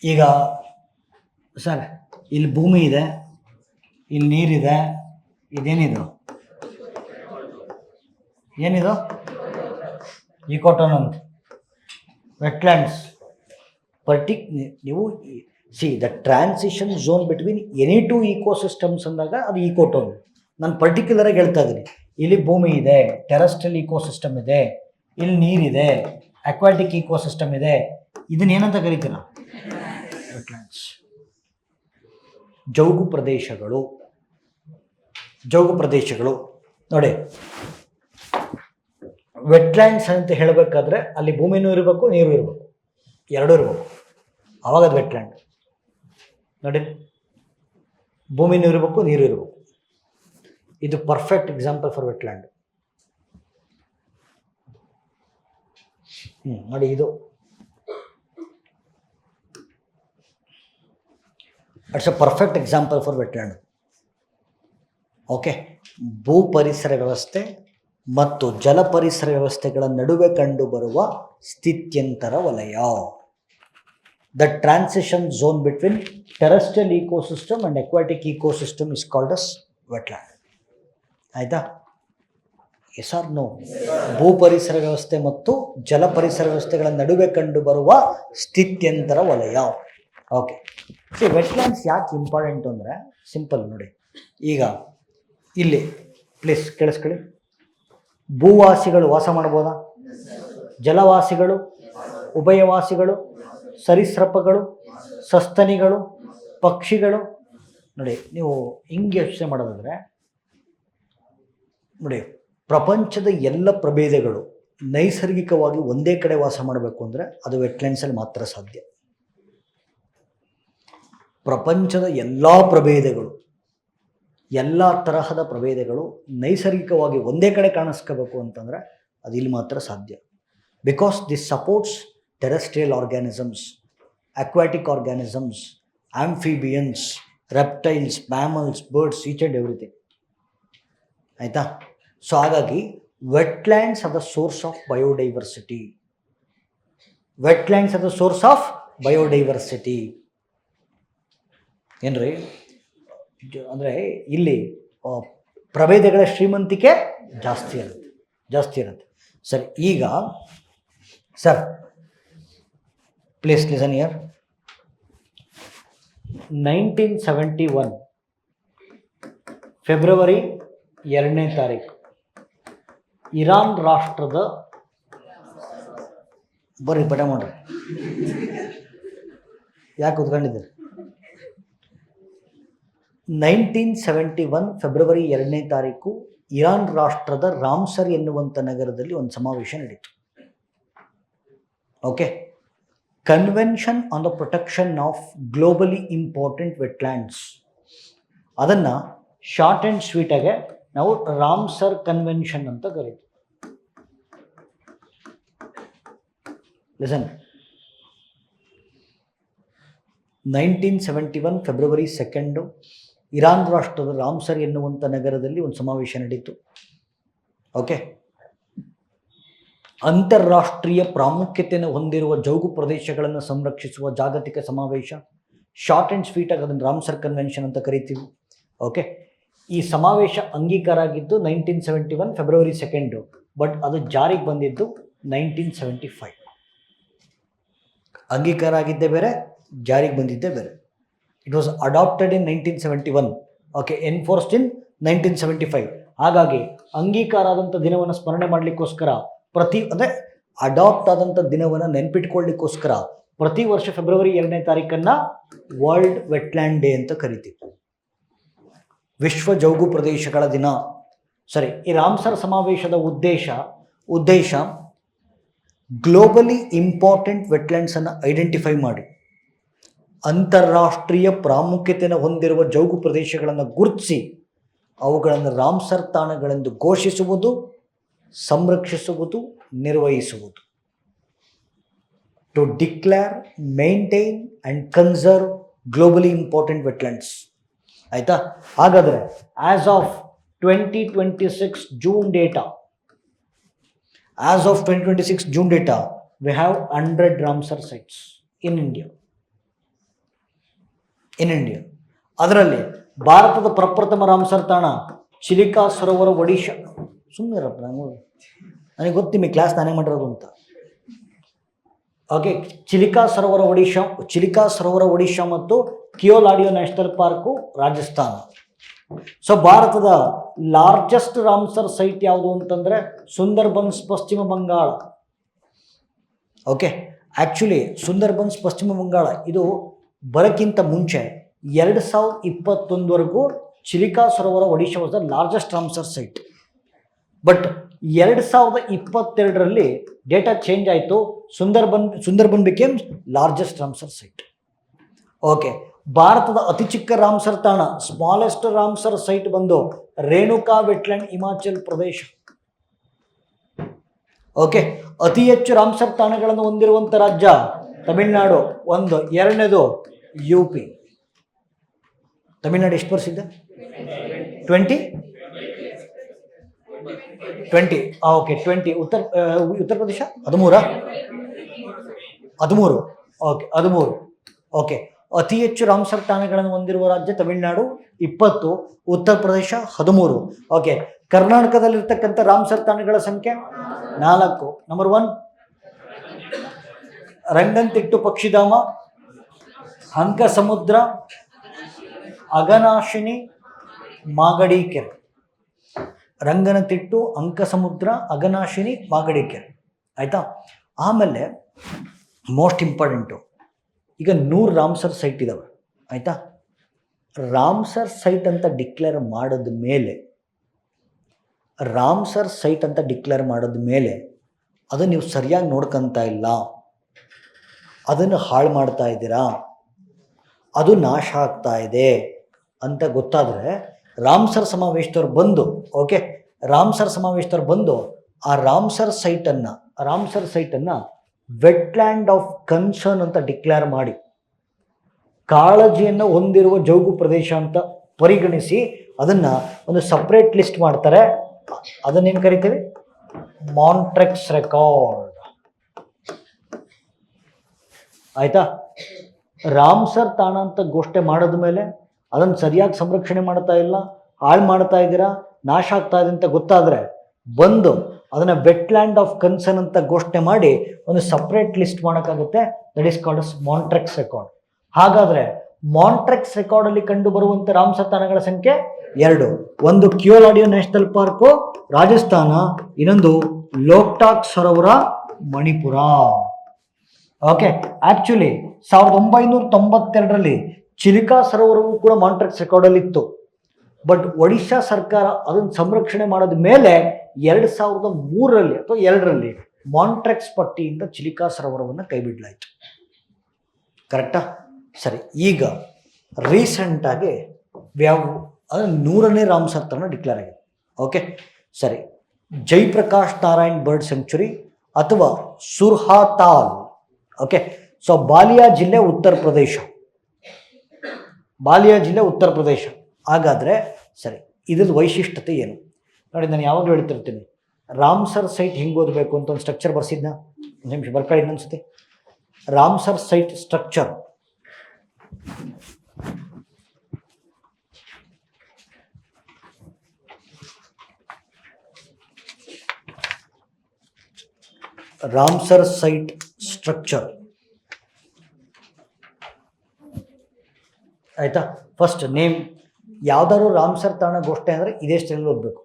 ಈಗ ಸರ್ ಇಲ್ಲಿ ಭೂಮಿ ಇದೆ, ಇಲ್ಲಿ ನೀರಿದೆ, ಇದೇನಿದು? ಏನಿದು? ಇಕೋಟೋನ್ ಅಂತ, ವೆಟ್ಲ್ಯಾಂಡ್ಸ್. ನೀವು the transition zone between any two ecosystems ಅಂದಾಗ ಅದು ಇಕೋಟೋನ್. ನಾನು ಪರ್ಟಿಕ್ಯುಲರಾಗಿ ಹೇಳ್ತಾ ಇದ್ದೀನಿ, ಇಲ್ಲಿ ಭೂಮಿ ಇದೆ, ಟೆರೆಸ್ಟ್ರಿಯಲ್ ಇಕೋಸಿಸ್ಟಮ್ ಇದೆ, ಇಲ್ಲಿ ನೀರಿದೆ, ಅಕ್ವಾಟಿಕ್ ಇಕೋಸಿಸ್ಟಮ್ ಇದೆ, ಇದನ್ನೇನಂತ ಕರಿತೀರ? ವೆಟ್ಲ್ಯಾಂಡ್ಸ್. ಜೌಗು ಪ್ರದೇಶಗಳು ನೋಡಿ, ವೆಟ್ಲ್ಯಾಂಡ್ಸ್ ಅಂತ ಹೇಳಬೇಕಾದ್ರೆ ಅಲ್ಲಿ ಭೂಮಿನೂ ಇರಬೇಕು, ನೀರು ಇರಬೇಕು, ಎರಡೂ ಇರಬೇಕು, ಆವಾಗ ಅದು ವೆಟ್ಲ್ಯಾಂಡ್. ನೋಡಿ, ಭೂಮಿನೂ ಇರಬೇಕು, ನೀರು ಇರಬೇಕು. ಇದು ಪರ್ಫೆಕ್ಟ್ ಎಕ್ಸಾಂಪಲ್ ಫಾರ್ ವೆಟ್ಲ್ಯಾಂಡ್. ನೋಡಿ, ಇದು it's a perfect example for wetland. Okay, ಭೂ ಪರಿಸರ ವ್ಯವಸ್ಥೆ ಮತ್ತು ಜಲ ಪರಿಸರ ವ್ಯವಸ್ಥೆಗಳ ನಡುವೆ ಕಂಡುಬರುವ ಸ್ಥಿತ್ಯಂತರ ವಲಯ. The transition zone between terrestrial ecosystem and aquatic ecosystem is called as wetland. ಆಯಿತಾ? Yes or no? ಭೂ ಪರಿಸರ ವ್ಯವಸ್ಥೆ ಮತ್ತು ಜಲ ಪರಿಸರ ವ್ಯವಸ್ಥೆಗಳ ನಡುವೆ ಕಂಡುಬರುವ ಸ್ಥಿತ್ಯಂತರ ವಲಯ. ಓಕೆ, ಸಿ ವೆಟ್ಲ್ಯಾಂಡ್ಸ್ ಯಾಕೆ ಇಂಪಾರ್ಟೆಂಟ್ ಅಂದರೆ ಸಿಂಪಲ್ ನೋಡಿ. ಈಗ ಇಲ್ಲಿ ಪ್ಲೀಸ್ ಕೇಳಿಸ್ಕೊಳ್ಳಿ, ಭೂವಾಸಿಗಳು ವಾಸ ಮಾಡ್ಬೋದಾ? ಜಲವಾಸಿಗಳು, ಉಭಯವಾಸಿಗಳು, ಸರೀಸೃಪಗಳು, ಸಸ್ತನಿಗಳು, ಪಕ್ಷಿಗಳು. ನೋಡಿ, ನೀವು ಹಿಂಗೆ ಯೋಚನೆ ಮಾಡೋದಾದರೆ ನೋಡಿ, ಪ್ರಪಂಚದ ಎಲ್ಲ ಪ್ರಭೇದಗಳು ನೈಸರ್ಗಿಕವಾಗಿ ಒಂದೇ ಕಡೆ ವಾಸ ಮಾಡಬೇಕು ಅಂದರೆ ಅದು ವೆಟ್ಲ್ಯಾಂಡ್ಸಲ್ಲಿ ಮಾತ್ರ ಸಾಧ್ಯ. ಪ್ರಪಂಚದ ಎಲ್ಲ ಪ್ರಭೇದಗಳು, ಎಲ್ಲ ತರಹದ ಪ್ರಭೇದಗಳು ನೈಸರ್ಗಿಕವಾಗಿ ಒಂದೇ ಕಡೆ ಕಾಣಿಸ್ಕೋಬೇಕು ಅಂತಂದರೆ ಅದು ಇಲ್ಲಿ ಮಾತ್ರ ಸಾಧ್ಯ. Because this supports terrestrial organisms, aquatic organisms, amphibians, reptiles, mammals, birds, each and everything. ಆಯಿತಾ? ಸೊ ಹಾಗಾಗಿ wetlands are the source of biodiversity. Wetlands are the source of biodiversity. ಏನ್ರಿ ಅಂದರೆ ಇಲ್ಲಿ ಪ್ರಭೇದಗಳ ಶ್ರೀಮಂತಿಕೆ ಜಾಸ್ತಿ ಇರುತ್ತೆ. ಸರಿ, ಈಗ sir please listen here. 1971 February 2ನೇ ತಾರೀಕು ಇರಾನ್ ರಾಷ್ಟ್ರದ ಬರ್ರಿ ಪಟ ಮಾಡ್ರಿ, ಯಾಕೆ ಕೂತ್ಕೊಂಡಿದ್ದೀರಿ? 1971 ಫೆಬ್ರವರಿ 2ನೇ ತಾರೀಕು ಇರಾನ್ ರಾಷ್ಟ್ರದ ರಾಮ್ಸರ್ ಎನ್ನುವಂಥ ನಗರದಲ್ಲಿ ಒಂದು ಸಮಾವೇಶ ನಡೀತು. Okay, convention on the protection of globally important wetlands. ಅದನ್ನು ಶಾರ್ಟ್ ಆ್ಯಂಡ್ ಸ್ವೀಟಾಗೆ ನಾವು ರಾಮ್ಸರ್ ಕನ್ವೆನ್ಷನ್ ಅಂತ ಕರೀತೀವಿ. ಲಿಸನ್, 1971 ಫೆಬ್ರವರಿ 2 ಇರಾನ್ ರಾಷ್ಟ್ರದ ರಾಮ್ಸರ್ ಎನ್ನುವಂಥ ನಗರದಲ್ಲಿ ಒಂದು ಸಮಾವೇಶ ನಡೀತು. ಓಕೆ, ಅಂತಾರಾಷ್ಟ್ರೀಯ ಪ್ರಾಮುಖ್ಯತೆಯನ್ನು ಹೊಂದಿರುವ ಜೌಗು ಪ್ರದೇಶಗಳನ್ನು ಸಂರಕ್ಷಿಸುವ ಜಾಗತಿಕ ಸಮಾವೇಶ. ಶಾರ್ಟ್ ಆ್ಯಂಡ್ ಸ್ವೀಟಾಗಿ ಅದನ್ನು ರಾಮ್ಸರ್ ಕನ್ವೆನ್ಷನ್ ಅಂತ ಕರಿತೀವಿ. ಓಕೆ, ಈ ಸಮಾವೇಶ ಅಂಗೀಕಾರ ಆಗಿದ್ದು 1971 ಫೆಬ್ರವರಿ 2, ಬಟ್ ಅದು ಜಾರಿಗೆ ಬಂದಿದ್ದು 1975. ಅಂಗೀಕಾರ ಆಗಿದ್ದೇ ಬೇರೆ, ಜಾರಿಗೆ ಬಂದಿದ್ದೇ ಬೇರೆ. It was adopted in 1971. Okay, enforced in 1975. ಹಾಗಾಗಿ ಅಂಗೀಕಾರ ಆದಂಥ ದಿನವನ್ನು ಸ್ಮರಣೆ ಮಾಡಲಿಕ್ಕೋಸ್ಕರ ಅಂದರೆ ಅಡಾಪ್ಟ್ ಆದಂಥ ದಿನವನ್ನು ನೆನ್ಪಿಟ್ಕೊಳ್ಳಿಕ್ಕೋಸ್ಕರ ಪ್ರತಿ ವರ್ಷ ಫೆಬ್ರವರಿ 2ನೇ ತಾರೀಕನ್ನು ವರ್ಲ್ಡ್ ವೆಟ್ಲ್ಯಾಂಡ್ ಡೇ ಅಂತ ಕರಿತೀವಿ, ವಿಶ್ವ ಜೌಗು ಪ್ರದೇಶಗಳ ದಿನ. ಸರಿ, ಈ ರಾಮ್ಸರ್ ಸಮಾವೇಶದ ಉದ್ದೇಶ ಗ್ಲೋಬಲಿ ಇಂಪಾರ್ಟೆಂಟ್ ವೆಟ್ಲ್ಯಾಂಡ್ಸನ್ನು ಐಡೆಂಟಿಫೈ ಮಾಡಿ ಅಂತಾರಾಷ್ಟ್ರೀಯ ಪ್ರಾಮುಖ್ಯತೆಯನ್ನು ಹೊಂದಿರುವ ಜೌಗು ಪ್ರದೇಶಗಳನ್ನು ಗುರುತಿಸಿ ಅವುಗಳನ್ನು ರಾಮ್ಸರ್ ತಾಣಗಳೆಂದು ಘೋಷಿಸುವುದು, ಸಂರಕ್ಷಿಸುವುದು, ನಿರ್ವಹಿಸುವುದು. To declare, maintain and conserve globally important wetlands. ಆಯಿತಾ? ಹಾಗಾದರೆ as of 2026 June data, we have 100 Ramsar sites in India. In India. ಅದರಲ್ಲಿ ಭಾರತದ ಪ್ರಪ್ರಥಮ ರಾಮ್ಸರ್ ತಾಣ ಚಿಲಿಕಾ ಸರೋವರ ಒಡಿಶಾ. ಸುಮ್ಮನಿರಪ್ಪ, ನನಗೆ ಗೊತ್ತು ನಿಮಗೆ ಕ್ಲಾಸ್ ನಾನೇ ಮಾಡಿರೋದು ಅಂತ. ಓಕೆ, ಚಿಲಿಕಾ ಸರೋವರ ಒಡಿಶಾ ಮತ್ತು Keoladeo national park Rajasthan. So ಭಾರತದ ಲಾರ್ಜೆಸ್ಟ್ ರಾಮ್ಸರ್ ಸೈಟ್ ಯಾವುದು ಅಂತಂದರೆ ಸುಂದರ್ಬನ್ಸ್ ಪಶ್ಚಿಮ ಬಂಗಾಳ. ಓಕೆ, ಆ್ಯಕ್ಚುಲಿ ಸುಂದರ್ಬನ್ಸ್ ಪಶ್ಚಿಮ ಬಂಗಾಳ ಇದು ಬರೋಕ್ಕಿಂತ ಮುಂಚೆ 2021ವರೆಗೂ ಚಿಲಿಕಾ ಸರೋವರ Odisha was the largest Ramsar site. But 2022ರಲ್ಲಿ ಡೇಟಾ ಚೇಂಜ್ ಆಯಿತು. Sundarban became largest Ramsar site. Okay, ಭಾರತದ ಅತಿ ಚಿಕ್ಕ ರಾಮ್ಸರ್ ತಾಣ ಸ್ಮಾಲೆಸ್ಟ್ ರಾಮ್ಸರ್ ಸೈಟ್ ಬಂದು ರೇಣುಕಾ ವೆಟ್ಲ್ಯಾಂಡ್ ಹಿಮಾಚಲ್ ಪ್ರದೇಶ. ಓಕೆ, ಅತಿ ಹೆಚ್ಚು ರಾಮ್ಸರ್ ತಾಣಗಳನ್ನು ಹೊಂದಿರುವಂಥ ರಾಜ್ಯ ತಮಿಳುನಾಡು ಒಂದು. ಎರಡನೇದು UP. ತಮಿಳುನಾಡು ಎಷ್ಟು ವರ್ಷ 20. Okay, 20. Uttar Pradesh 13. Okay, 13. Okay, ಅತಿ ಹೆಚ್ಚು ರಾಮ್ಸರ್ ತಾಣಗಳನ್ನು ಹೊಂದಿರುವ ರಾಜ್ಯ ತಮಿಳುನಾಡು 20, ಉತ್ತರ ಪ್ರದೇಶ 13. ಓಕೆ, ಕರ್ನಾಟಕದಲ್ಲಿರ್ತಕ್ಕಂಥ ರಾಮ್ಸರ್ ತಾಣಗಳ ಸಂಖ್ಯೆ 4. ನಂಬರ್ 1 ರಂಗನತಿಟ್ಟು ಪಕ್ಷಿಧಾಮ, ಅಂಕಸಮುದ್ರ, ಅಘನಾಶಿನಿ, ಮಾಗಡಿಕೆರೆ. ರಂಗನತಿಟ್ಟು, ಅಂಕಸಮುದ್ರ, ಅಘನಾಶಿನಿ, ಮಾಗಡಿಕೆರೆ. ಆಯಿತಾ. ಆಮೇಲೆ ಮೋಸ್ಟ್ ಇಂಪಾರ್ಟೆಂಟು, ಈಗ 100 ರಾಮ್ಸರ್ ಸೈಟ್ ಇದ್ದಾವೆ. ಆಯಿತಾ. ರಾಮ್ಸರ್ ಸೈಟ್ ಅಂತ ಡಿಕ್ಲೇರ್ ಮಾಡಿದ ಮೇಲೆ ಅದು ನೀವು ಸರಿಯಾಗಿ ನೋಡ್ಕೊತಾ ಇಲ್ಲ, ಅದನ್ನು ಹಾಳು ಮಾಡ್ತಾ ಇದ್ದೀರಾ, ಅದು ನಾಶ ಆಗ್ತಾ ಇದೆ ಅಂತ ಗೊತ್ತಾದರೆ ರಾಮ್ಸರ್ ಸಮಾವೇಶದವ್ರು ಬಂದು ಆ ರಾಮ್ಸರ್ ಸೈಟನ್ನು ವೆಟ್ಲ್ಯಾಂಡ್ ಆಫ್ ಕನ್ಸರ್ನ್ ಅಂತ ಡಿಕ್ಲೇರ್ ಮಾಡಿ ಕಾಳಜಿಯನ್ನು ಹೊಂದಿರುವ ಜೌಗು ಪ್ರದೇಶ ಅಂತ ಪರಿಗಣಿಸಿ ಅದನ್ನು ಒಂದು ಸಪ್ರೇಟ್ ಲಿಸ್ಟ್ ಮಾಡ್ತಾರೆ. ಅದನ್ನೇನು ಕರಿತೀವಿ? ಮಾಂಟ್ರೆಕ್ಸ್ ರೆಕಾರ್ಡ್. ಆಯಿತಾ. ರಾಮ್ಸರ್ ತಾಣ ಅಂತ ಘೋಷಣೆ ಮಾಡಿದ ಮೇಲೆ ಅದನ್ನು ಸರಿಯಾಗಿ ಸಂರಕ್ಷಣೆ ಮಾಡ್ತಾ ಇಲ್ಲ, ಹಾಳು ಮಾಡ್ತಾ ಇದ್ದೀರಾ, ನಾಶ ಆಗ್ತಾ ಇದೆ ಅಂತ ಗೊತ್ತಾದರೆ ಬಂದು ಅದನ್ನು ವೆಟ್ಲ್ಯಾಂಡ್ ಆಫ್ ಕನ್ಸರ್ನ್ ಅಂತ ಘೋಷಣೆ ಮಾಡಿ ಒಂದು ಸಪ್ರೇಟ್ ಲಿಸ್ಟ್ ಮಾಡೋಕ್ಕಾಗುತ್ತೆ. That is called us ಮಾಂಟ್ರೆಕ್ಸ್ record. ಹಾಗಾದರೆ ಮಾಂಟ್ರೆಕ್ಸ್ ರೆಕಾರ್ಡಲ್ಲಿ ಕಂಡು ಬರುವಂಥ ರಾಮ್ಸರ್ ತಾಣಗಳ ಸಂಖ್ಯೆ 2. ಒಂದು ಕಿಯೋಲಾಡಿಯೋ ನ್ಯಾಷನಲ್ ಪಾರ್ಕು ರಾಜಸ್ಥಾನ, ಇನ್ನೊಂದು ಲೋಕ್ಟಾಕ್ ಸರೋವರ ಮಣಿಪುರ. ಓಕೆ, ಆ್ಯಕ್ಚುಲಿ 1992ರಲ್ಲಿ ಚಿಲಿಕಾ ಸರೋವರವು ಕೂಡ ಮಾಂಟ್ರೆಕ್ಸ್ ರೆಕಾರ್ಡಲ್ಲಿ ಇತ್ತು. ಬಟ್ ಒಡಿಶಾ ಸರ್ಕಾರ ಅದನ್ನು ಸಂರಕ್ಷಣೆ ಮಾಡಿದ ಮೇಲೆ 2003ರಲ್ಲಿ ಅಥವಾ 2ರಲ್ಲಿ ಮಾಂಟ್ರೆಕ್ಸ್ ಪಟ್ಟಿಯಿಂದ ಚಿಲಿಕಾ ಸರೋವರವನ್ನು ಕೈಬಿಡಲಾಯಿತು. ಕರೆಕ್ಟಾ? ಸರಿ, ಈಗ ರೀಸೆಂಟಾಗಿ ಅದು 100ನೇ ರಾಮ್ಸರ್ ತಾಣ ಡಿಕ್ಲೇರ್ ಆಗಿದೆ. ಓಕೆ, ಸರಿ. ಜಯಪ್ರಕಾಶ್ ನಾರಾಯಣ್ ಬರ್ಡ್ ಸೆಂಚುರಿ ಅಥವಾ ಸುರ್ಹಾತಾಲ್. ಓಕೆ, ಸೊ ಬಾಲಿಯಾ ಜಿಲ್ಲೆ ಉತ್ತರ ಪ್ರದೇಶ. ಹಾಗಾದರೆ ಸರಿ, ಇದ್ರದ್ದು ವೈಶಿಷ್ಟ್ಯತೆ ಏನು ನೋಡಿ. ನಾನು ಯಾವಾಗಲೂ ಹೇಳ್ತಿರ್ತೀನಿ, ರಾಮ್ಸರ್ ಸೈಟ್ ಹಿಂಗೆ ಓದಬೇಕು ಅಂತ ಒಂದು ಸ್ಟ್ರಕ್ಚರ್ ಬರ್ಸಿದ್ನ. ಒಂದು ನಿಮಿಷ ಬರ್ಕೊಳ್ಳಿ ಇನ್ನೊಂದ್ಸತಿ. ರಾಮ್ಸರ್ ಸೈಟ್ ಸ್ಟ್ರಕ್ಚರ್ ಆಯಿತಾ. ಫಸ್ಟ್ ನೇಮ್, ಯಾವ್ದಾದ್ರು ರಾಮ್ಸರ್ ತಾಣ ಘೋಷಣೆ ಅಂದರೆ ಇದೇ ಸ್ಟೈಲ್ ಓದಬೇಕು.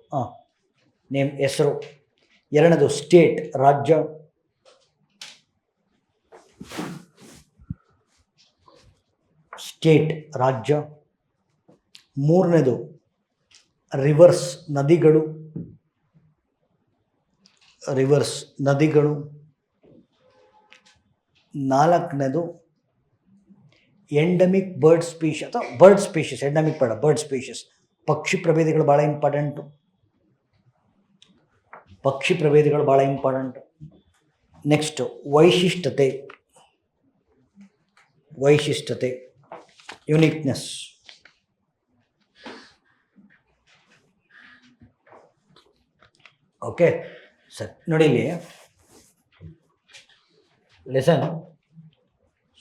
ನೇಮ್, ಹೆಸರು. ಎರಡನೇದು ಸ್ಟೇಟ್, ರಾಜ್ಯ. ಮೂರನೇದು ರಿವರ್ಸ್, ನದಿಗಳು. ನಾಲ್ಕನೇದು ಎಂಡಮಿಕ್ ಬರ್ಡ್ ಸ್ಪೀಷೀಸ್ ಅಥವಾ ಬರ್ಡ್ ಸ್ಪೀಷೀಸ್. ಎಂಡಮಿಕ್ ಬೇಡ, ಬರ್ಡ್ ಸ್ಪೀಷೀಸ್. ಪಕ್ಷಿ ಪ್ರಭೇದಗಳು ಭಾಳ ಇಂಪಾರ್ಟೆಂಟು. ನೆಕ್ಸ್ಟ್ ವೈಶಿಷ್ಟ್ಯತೆ, ಯುನಿಕ್ನೆಸ್. ಓಕೆ, ಸರಿ. ನೋಡಿ ಇಲ್ಲಿ ಲೆಸನ್.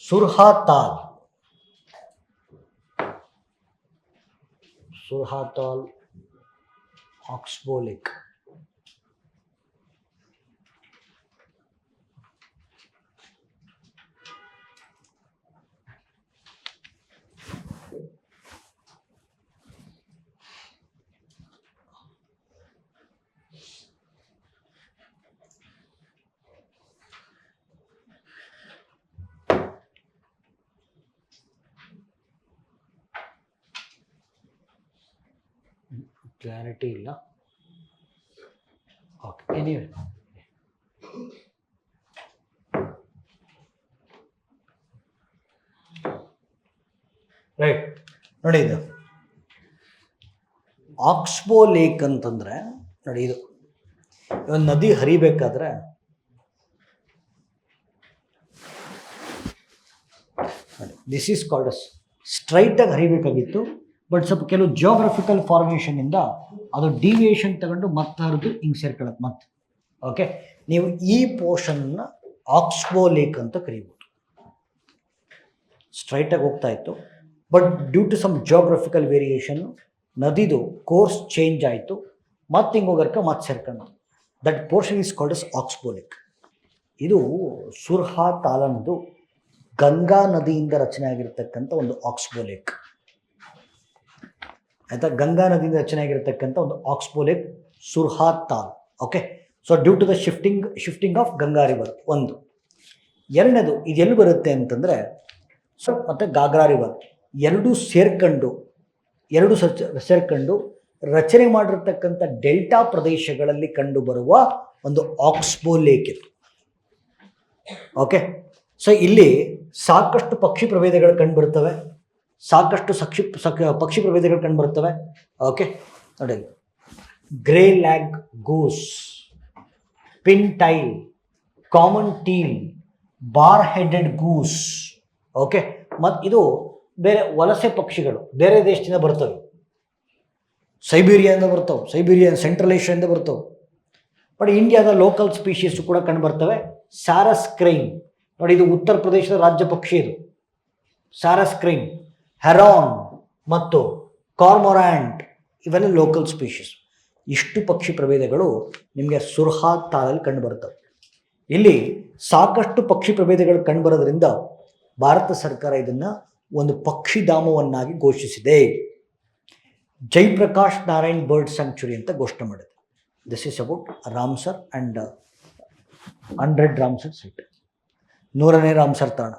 ಸುರ್ಹಾತಾಲ್ ಸುರ್ಹಾತಾಲ್ ಆಕ್ಸ್ಬೋ ಲೇಕ್. ಕ್ಲಾರಿಟಿ ಇಲ್ಲ. Okay, anyway right. ನೋಡಿ, ಇದು ಆಕ್ಸ್ಬೋ ಲೇಕ್ ಅಂತಂದ್ರೆ ನೋಡಿ, ಇದು ಒಂದು ನದಿ ಹರಿಬೇಕಾದ್ರೆ ನೋಡಿ, ದಿಸ್ ಈಸ್ ಕಾಲ್ಡ್ ಅಸ್ ಸ್ಟ್ರೈಟಾಗಿ ಹರಿಬೇಕಾಗಿತ್ತು. ಬಟ್ ಸ್ವಲ್ಪ ಕೆಲವು ಜಿಯೋಗ್ರಫಿಕಲ್ ಫಾರ್ಮೇಷನಿಂದ ಅದು ಡಿವಿಯೇಷನ್ ತಗೊಂಡು ಮತ್ತೆ ಹರಿದು ಹಿಂಗೆ ಸೇರ್ಕೊಳ್ಳೋದು ಮತ್ತೆ. ಓಕೆ, ನೀವು ಈ ಪೋರ್ಷನ್ನ ಆಕ್ಸ್ಬೋ ಲೇಕ್ ಅಂತ ಕರೀಬೋದು. ಸ್ಟ್ರೈಟಾಗಿ ಹೋಗ್ತಾ ಇತ್ತು, but due to some geographical variation ನದಿದು ಕೋರ್ಸ್ ಚೇಂಜ್ ಆಯಿತು, ಮತ್ತೆ ಹಿಂಗೆ ಹೋಗೋಕ್ಕೆ ಮತ್ತೆ ಸೇರ್ಕೊಂಡು that portion is called as oxbow lake. ಇದು ಸುರ್ಹಾತಾಲನ್ದು ಗಂಗಾ ನದಿಯಿಂದ ರಚನೆ ಆಗಿರ್ತಕ್ಕಂಥ ಒಂದು ಆಕ್ಸ್ಬೋ ಲೇಕ್. ಆಯಿತಾ, ಗಂಗಾ ನದಿಯಿಂದ ರಚನೆ ಆಗಿರ್ತಕ್ಕಂಥ ಒಂದು oxbow lake Surhatal. Okay, so due to the shifting of Ganga river ಒಂದು. ಎರಡನೇದು ಇದು ಎಲ್ಲಿ ಬರುತ್ತೆ ಅಂತಂದರೆ ಮತ್ತು ಗಾಗ್ರಾ ರಿವರ್ ಎರಡೂ ಸೇರ್ಕೊಂಡು ರಚನೆ ಮಾಡಿರ್ತಕ್ಕಂಥ ಡೆಲ್ಟಾ ಪ್ರದೇಶಗಳಲ್ಲಿ ಕಂಡುಬರುವ ಒಂದು ಆಕ್ಸ್ಬೋ ಲೇಕ್ ಇದು. ಓಕೆ, ಸೊ ಇಲ್ಲಿ ಸಾಕಷ್ಟು ಪಕ್ಷಿ ಪ್ರಭೇದಗಳು ಕಂಡುಬರ್ತವೆ, ಪಕ್ಷಿ ಪ್ರಭೇದಗಳು ಕಂಡುಬರ್ತವೆ. ಓಕೆ, ನೋಡಿ, greylag goose, pintail, common teal, bar headed goose. Okay, ಮತ್ತು ಇದು ಬೇರೆ ವಲಸೆ ಪಕ್ಷಿಗಳು ಬೇರೆ ದೇಶದಿಂದ ಬರ್ತವೆ, ಸೈಬೀರಿಯಾದಿಂದ ಬರ್ತವೆ, ಸೆಂಟ್ರಲ್ ಏಷ್ಯಾದಿಂದ ಬರ್ತವೆ. ಬಟ್ ಇಂಡಿಯಾದ ಲೋಕಲ್ ಸ್ಪೀಷೀಸು ಕೂಡ ಕಂಡುಬರ್ತವೆ. ಸ್ಯಾರಸ್ ಕ್ರೈನ್ ನೋಡಿ, ಇದು ಉತ್ತರ ಪ್ರದೇಶದ ರಾಜ್ಯ ಪಕ್ಷಿ, ಇದು ಸ್ಯಾರಸ್ ಕ್ರೈನ್. ಹೆರಾನ್ ಮತ್ತು ಕಾರ್ಮೊರಾಂಟ್ ಇವೆಲ್ಲ ಲೋಕಲ್ ಸ್ಪೀಷೀಸ್. ಇಷ್ಟು ಪಕ್ಷಿ ಪ್ರಭೇದಗಳು ನಿಮಗೆ ಸುರ್ಹಾತಾಲಲ್ಲಿ ಕಂಡುಬರ್ತವೆ. ಇಲ್ಲಿ ಸಾಕಷ್ಟು ಪಕ್ಷಿ ಪ್ರಭೇದಗಳು ಕಂಡುಬರೋದ್ರಿಂದ ಭಾರತ ಸರ್ಕಾರ ಇದನ್ನು ಒಂದು ಪಕ್ಷಿಧಾಮವನ್ನಾಗಿ ಘೋಷಿಸಿದೆ. ಜಯಪ್ರಕಾಶ್ ನಾರಾಯಣ್ ಬರ್ಡ್ ಸ್ಯಾಂಕ್ಚುರಿ ಅಂತ ಘೋಷಣೆ ಮಾಡಿದೆ. This is about Ramsar and 100 Ramsar site, 100ನೇ ರಾಮ್ಸರ್ ತಾಣ.